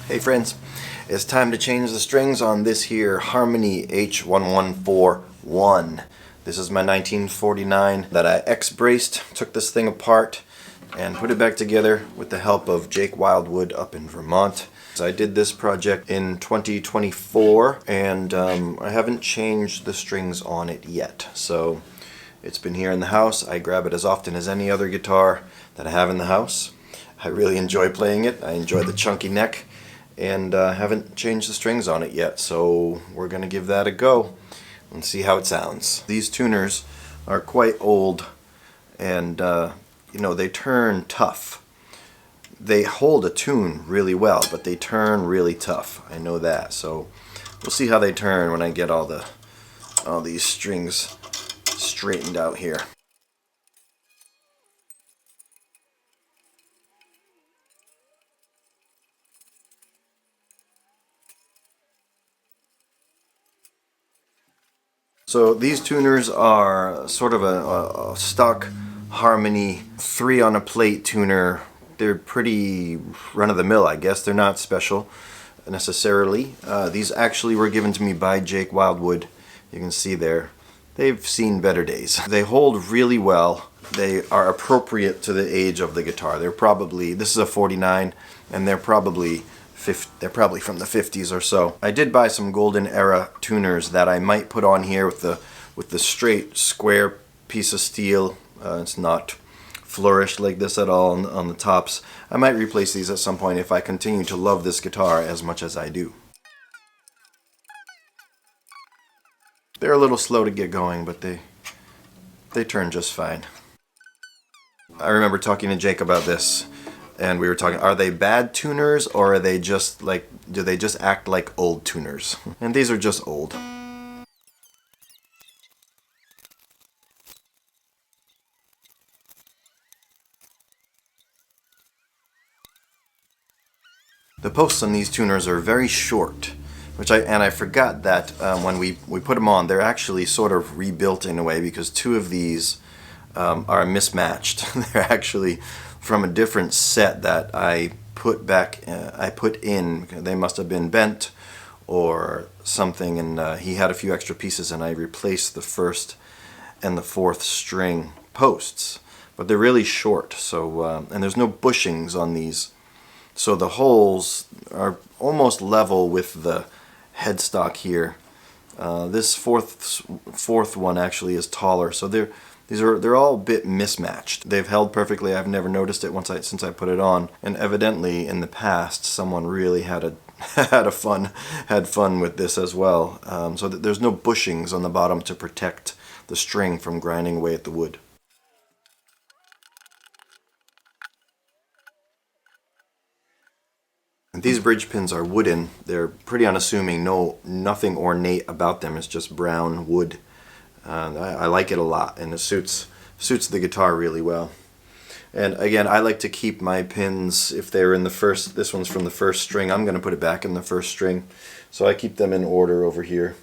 Hey friends, it's time to change the strings on this here Harmony H1141. This is my 1949 that I X-braced, took this thing apart and put it back together with the help of Jake Wildwood up in Vermont. So I did this project in 2024 and I haven't changed the strings on it yet. So it's been here in the house. I grab it as often as any other guitar that I have in the house. I really enjoy playing it. I enjoy the chunky neck. And haven't changed the strings on it yet, so we're gonna give that a go and see how it sounds. These tuners are quite old, and you know, they turn tough. They hold a tune really well, but they turn really tough. I know that, so we'll see how they turn when I get all these strings straightened out here. So these tuners are sort of a stock Harmony 3 on a plate tuner. They're pretty run-of-the-mill, I guess. They're not special necessarily. These actually were given to me by Jake Wildwood. You can see there. They've seen better days. They hold really well. They are appropriate to the age of the guitar. They're probably, this is a 49, and they're probably from the 50s or so. I did buy some golden era tuners that I might put on here with the straight square piece of steel. It's not flourished like this at all on the tops. I might replace these at some point if I continue to love this guitar as much as I do. They're a little slow to get going, but they turn just fine. I remember talking to Jake about this. And we were talking, are they bad tuners or are they just like, do they just act like old tuners? And these are just old. The posts on these tuners are very short, which I forgot that when we put them on, they're actually sort of rebuilt in a way because two of these are mismatched. They're actually from a different set that I put in. They must have been bent or something, and he had a few extra pieces, and I replaced the first and the fourth string posts. But they're really short, so and there's no bushings on these, so the holes are almost level with the headstock here. This fourth one actually is taller, so they're all a bit mismatched. They've held perfectly. I've never noticed it since I put it on. And evidently, in the past, someone really had fun with this as well. So that there's no bushings on the bottom to protect the string from grinding away at the wood. And these bridge pins are wooden. They're pretty unassuming. Nothing ornate about them. It's just brown wood. I like it a lot, and it suits the guitar really well. And again, I like to keep my pins, if they're in the first, this one's from the first string, I'm going to put it back in the first string. So I keep them in order over here,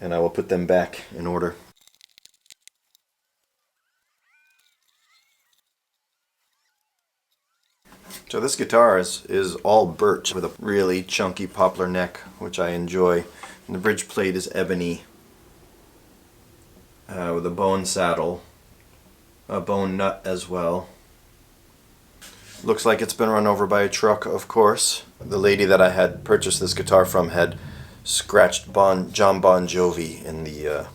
and I will put them back in order. So this guitar is all birch with a really chunky poplar neck, which I enjoy. And the bridge plate is ebony. With a bone saddle, a bone nut as well. Looks like it's been run over by a truck, of course. The lady that I had purchased this guitar from had scratched John Bon Jovi in the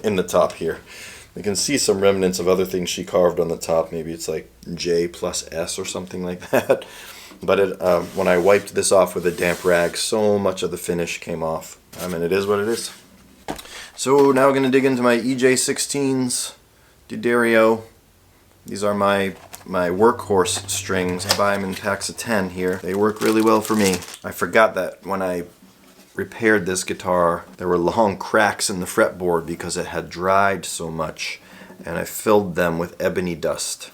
in the top here. You can see some remnants of other things she carved on the top. Maybe it's like J plus S or something like that. But when I wiped this off with a damp rag, so much of the finish came off. I mean, it is what it is. So now we're going to dig into my EJ16s, D'Addario. These are my workhorse strings. I buy them in packs of 10 here. They work really well for me. I forgot that when I repaired this guitar, there were long cracks in the fretboard because it had dried so much, and I filled them with ebony dust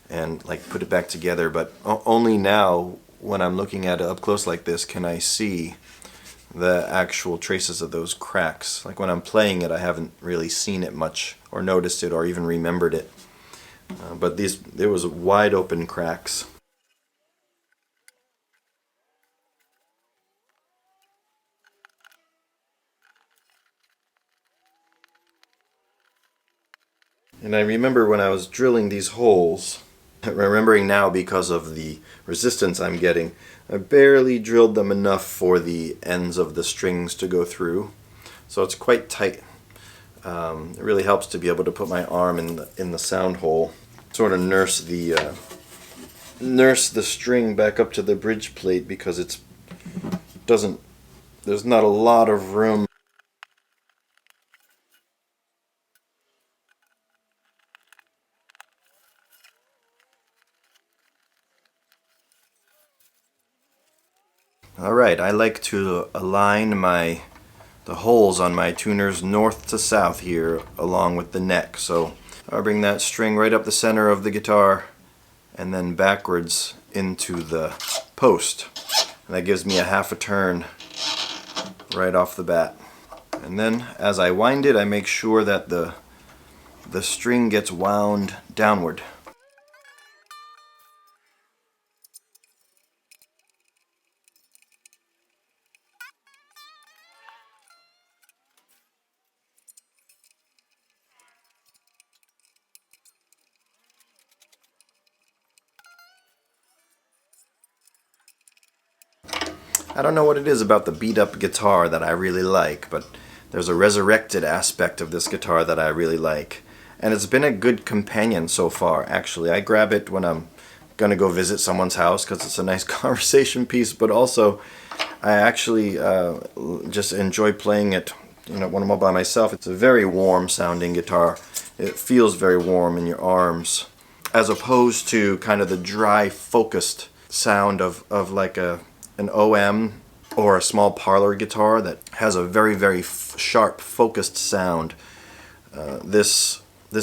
and like put it back together. But only now, when I'm looking at it up close like this, can I see the actual traces of those cracks. Like when I'm playing it, I haven't really seen it much or noticed it or even remembered it. But there was wide open cracks. And I remember when I was drilling these holes, remembering now because of the resistance I'm getting, I barely drilled them enough for the ends of the strings to go through. So it's quite tight. It really helps to be able to put my arm in the sound hole, sort of nurse the string back up to the bridge plate, because there's not a lot of room. Alright, I like to align the holes on my tuners north to south here along with the neck. So I'll bring that string right up the center of the guitar and then backwards into the post. And that gives me a half a turn right off the bat. And then as I wind it, I make sure that the string gets wound downward. I don't know what it is about the beat up guitar that I really like, but there's a resurrected aspect of this guitar that I really like. And it's been a good companion so far, actually. I grab it when I'm gonna go visit someone's house because it's a nice conversation piece, but also I actually just enjoy playing it, when I'm all by myself. It's a very warm sounding guitar. It feels very warm in your arms, as opposed to kind of the dry, focused sound of like an OM or a small parlor guitar that has a very, very sharp, focused sound. This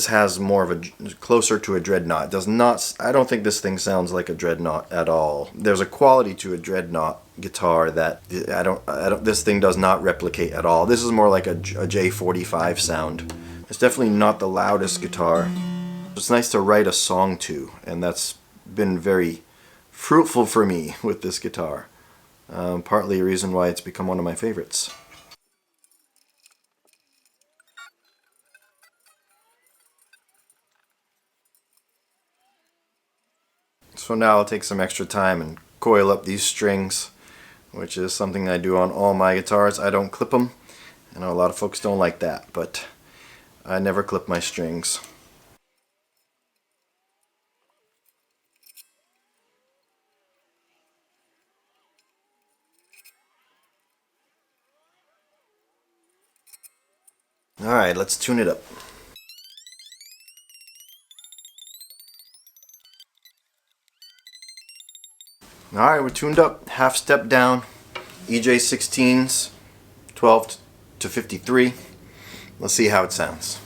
has more of a closer to a dreadnought. It does not. I don't think this thing sounds like a dreadnought at all. There's a quality to a dreadnought guitar that I don't. This thing does not replicate at all. This is more like a J45 sound. It's definitely not the loudest guitar. It's nice to write a song to, and that's been very fruitful for me with this guitar. Partly a reason why it's become one of my favorites. So now I'll take some extra time and coil up these strings, which is something I do on all my guitars. I don't clip them. I know a lot of folks don't like that, but I never clip my strings. Alright, let's tune it up. Alright, we're tuned up. Half step down. EJ16s, 12 to 53. Let's see how it sounds.